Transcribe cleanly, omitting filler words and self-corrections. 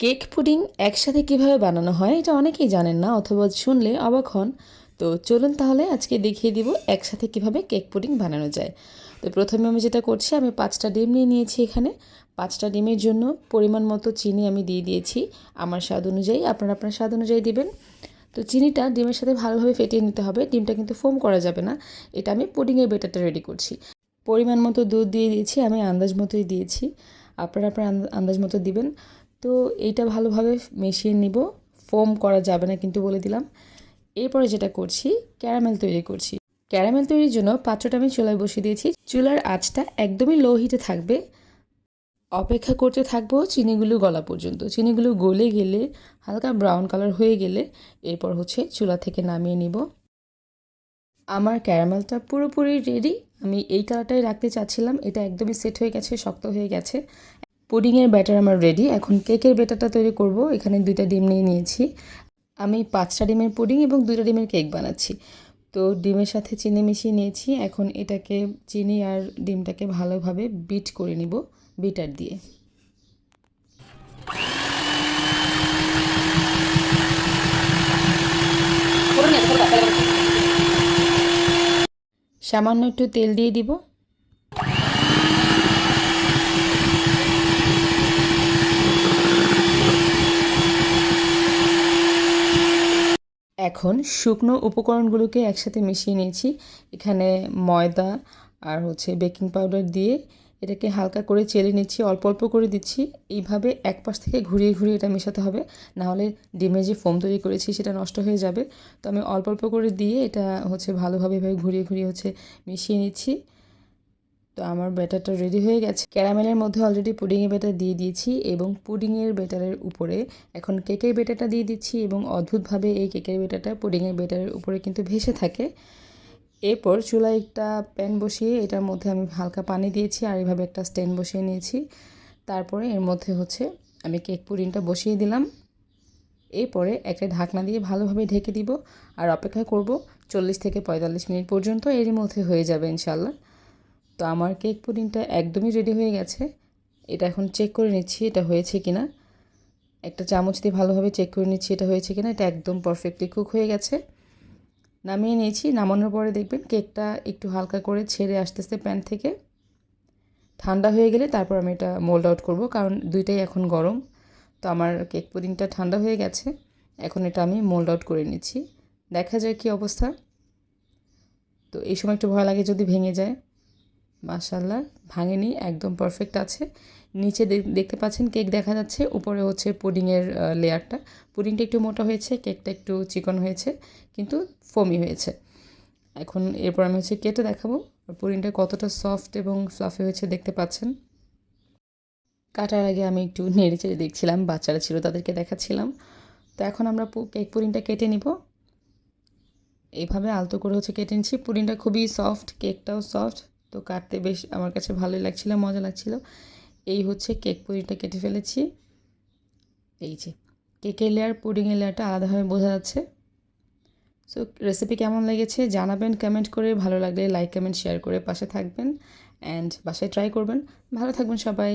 Cake pudding একসাথে কিভাবে বানানো হয় এটা অনেকেই জানেন না অথবা শুনলে অবাক হন। তো চলুন তাহলে আজকে দেখিয়ে দিব একসাথে কিভাবে কেক পুডিং বানানো যায়। তো প্রথমে আমি যেটা করছি, আমি 5টা ডিম নিয়ে নিয়েছি। এখানে 5টা ডিমের জন্য পরিমাণ মতো চিনি আমি দিয়ে দিয়েছি আমার স্বাদ অনুযায়ী। আপনারা আপনার স্বাদ অনুযায়ী দিবেন। তো চিনিটা ডিমের সাথে ভালোভাবে ফেটিয়ে নিতে হবে। ডিমটা কিন্তু ফোম করা যাবে না। এটা আমি পুডিংয়ের ব্যাটারটা রেডি করছি। পরিমাণ মতো দুধ দিয়ে দিয়েছি, আমি আন্দাজ মতোই দিয়েছি। আপনারা আপনার আন্দাজ মতো দিবেন। তো এইটা ভালোভাবে মিশিয়ে নিব। ফোম করা যাবে না কিন্তু, বলে দিলাম। এরপরে যেটা করছি, ক্যারামেল তৈরি করছি। ক্যারামেল তৈরির জন্য পাত্রটা আমি চুলায় বসিয়ে দিয়েছি। চুলার আঁচটা একদমই লো হিটে থাকবে। অপেক্ষা করতে থাকবো চিনিগুলো গলা পর্যন্ত। চিনিগুলো গলে গেলে, হালকা ব্রাউন কালার হয়ে গেলে এরপর চুলা থেকে নামিয়ে নিব। আমার ক্যারামেলটা পুরোপুরি রেডি। আমি এই কালারটাই রাখতে চাচ্ছিলাম। এটা একদমই সেট হয়ে গেছে, শক্ত হয়ে গেছে। পুডিংয়ের ব্যাটার আমার রেডি। এখন কেকের ব্যাটারটা তৈরি করব। এখানে 2টা ডিম নিয়ে নিয়েছি। আমি 5টা ডিমের পুডিং এবং 2টা ডিমের কেক বানাচ্ছি। তো ডিমের সাথে চিনি মিশিয়ে নিয়েছি। এখন এটাকে চিনি আর ডিমটাকে ভালোভাবে বিট করে নিব বিটার দিয়ে। সামান্য একটু তেল দিয়ে দিব। এখন শুকনো উপকরণগুলোকে একসাথে মিশিয়ে নিয়েছি। এখানে ময়দা আর বেকিং পাউডার দিয়ে এটাকে হালকা করে চেলে নিচ্ছি, অল্প অল্প করে দিচ্ছি। এইভাবে এক পাশ থেকে ঘুরিয়ে ঘুরিয়ে এটা মেশাতে হবে, নাহলে ডিমের যে ফোম তৈরি করেছি সেটা নষ্ট হয়ে যাবে। তো আমি অল্প অল্প করে দিয়ে এটা ভালোভাবে এভাবে ঘুরিয়ে ঘুরিয়ে মিশিয়ে নিচ্ছি। তো আমার ব্যাটারটা রেডি হয়ে গেছে। ক্যারামেলের মধ্যে অলরেডি পুডিংয়ের ব্যাটার দিয়ে দিয়েছি এবং পুডিংয়ের ব্যাটারের উপরে এখন কেকের ব্যাটারটা দিয়ে দিচ্ছি এবং অদ্ভুতভাবে এই কেকের ব্যাটারটা পুডিংয়ের ব্যাটারের উপরে কিন্তু ভেসে থাকে। এরপর চুলায় একটা প্যান বসিয়ে এটার মধ্যে আমি হালকা পানি দিয়েছি আর এইভাবে একটা স্ট্যান্ড বসিয়ে নিয়েছি। তারপরে এর মধ্যে আমি কেক পুডিংটা বসিয়ে দিলাম। এরপরে একটা ঢাকনা দিয়ে ভালোভাবে ঢেকে দিব আর অপেক্ষা করব 40 থেকে 45 মিনিট পর্যন্ত। এরই মধ্যে হয়ে যাবে ইনশাল্লাহ। তো আমার কেক পুডিংটা একদমই রেডি হয়ে গেছে। এটা এখন চেক করে নিচ্ছি এটা হয়েছে কিনা। একটা চামচ দিয়ে ভালোভাবে চেক করে নিচ্ছি এটা হয়েছে কিনা। এটা একদম পারফেক্টলি কুক হয়ে গেছে। নামিয়ে নিয়েছি। নামানোর পরে দেখবেন কেকটা একটু হালকা করে ছেড়ে আসতেছে প্যান থেকে। ঠান্ডা হয়ে গেলে তারপর আমি এটা মোল্ড আউট করব, কারণ দুইটাই এখন গরম। তো আমার কেক পুডিংটা ঠান্ডা হয়ে গেছে। এখন এটা আমি মোল্ড আউট করে নিচ্ছি। দেখা যায় কি অবস্থা। তো এই সময় একটু ভয় লাগে যদি ভেঙে যায়। মাশাআল্লাহ, ভাঙেনি, একদম পারফেক্ট আছে। নিচে দেখতে পাচ্ছেন কেক দেখা যাচ্ছে, উপরে পুডিংয়ের লেয়ারটা। পুডিংটা একটু মোটা হয়েছে, কেকটা একটু চিকন হয়েছে, কিন্তু ফোমি হয়েছে। এখন এরপর আমি কেটে দেখাবো পুডিংটা কতটা সফট এবং ফ্লাফি হয়েছে দেখতে পাচ্ছেন। কাটার আগে আমি একটু নেড়ে চেড়ে দেখছিলাম, বাচ্চারা ছিল তাদেরকে দেখাচ্ছিলাম। তো এখন আমরা কেক পুডিংটা কেটে নিব। এইভাবে আলতো করে কেটে নিচ্ছি। পুডিংটা খুবই সফট, কেকটাও সফট। তো কাটতে বেশ আমার কাছে ভালোই লাগছিল, মজা লাগছিল। এই কেক পুডিংটা কেটে ফেলেছি। এই যে কেকের লেয়ার পুডিংয়ের লেয়ারটা আলাদাভাবে বোঝা যাচ্ছে। সো রেসিপি কেমন লেগেছে জানাবেন কমেন্ট করে। ভালো লাগলে লাইক কমেন্ট শেয়ার করে পাশে থাকবেন অ্যান্ড বাসায় ট্রাই করবেন। ভালো থাকবেন সবাই।